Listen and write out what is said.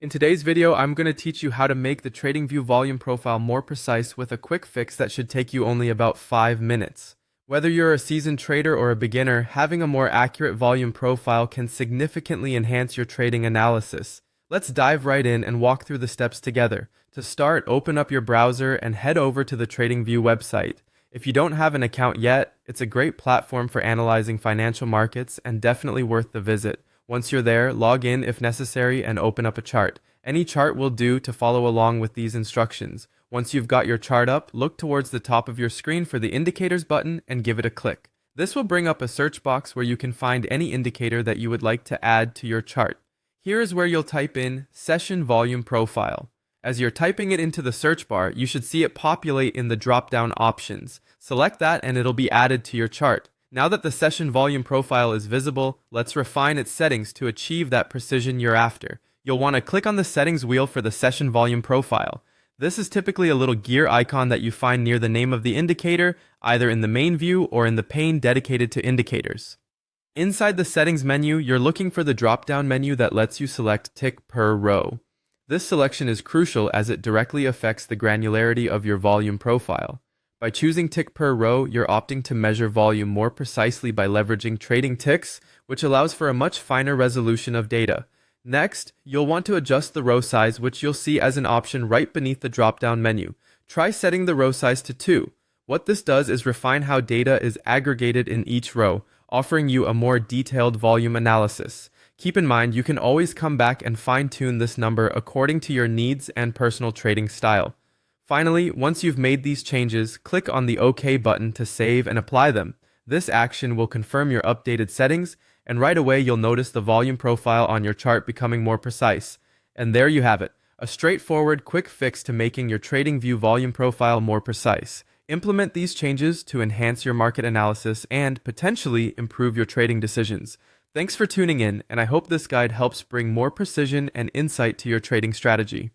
In today's video, I'm going to teach you how to make the TradingView Volume Profile more precise with a quick fix that should take you only about 5 minutes. Whether you're a seasoned trader or a beginner, having a more accurate volume profile can significantly enhance your trading analysis. Let's dive right in and walk through the steps together. To start, open up your browser and head over to the TradingView website. If you don't have an account yet, it's a great platform for analyzing financial markets and definitely worth the visit. Once you're there, log in if necessary and open up a chart. Any chart will do to follow along with these instructions. Once you've got your chart up, look towards the top of your screen for the Indicators button and give it a click. This will bring up a search box where you can find any indicator that you would like to add to your chart. Here is where you'll type in Session Volume Profile. As you're typing it into the search bar, you should see it populate in the drop-down options. Select that and it'll be added to your chart. Now that the session volume profile is visible, let's refine its settings to achieve that precision you're after. You'll want to click on the settings wheel for the session volume profile. This is typically a little gear icon that you find near the name of the indicator, either in the main view or in the pane dedicated to indicators. Inside the settings menu, you're looking for the drop-down menu that lets you select tick per row. This selection is crucial as it directly affects the granularity of your volume profile. By choosing tick per row, you're opting to measure volume more precisely by leveraging trading ticks, which allows for a much finer resolution of data. Next, you'll want to adjust the row size, which you'll see as an option right beneath the drop-down menu. Try setting the row size to 2. What this does is refine how data is aggregated in each row, offering you a more detailed volume analysis. Keep in mind, you can always come back and fine-tune this number according to your needs and personal trading style. Finally, once you've made these changes, click on the OK button to save and apply them. This action will confirm your updated settings, and right away you'll notice the volume profile on your chart becoming more precise. And there you have it, a straightforward, quick fix to making your TradingView volume profile more precise. Implement these changes to enhance your market analysis and potentially improve your trading decisions. Thanks for tuning in, and I hope this guide helps bring more precision and insight to your trading strategy.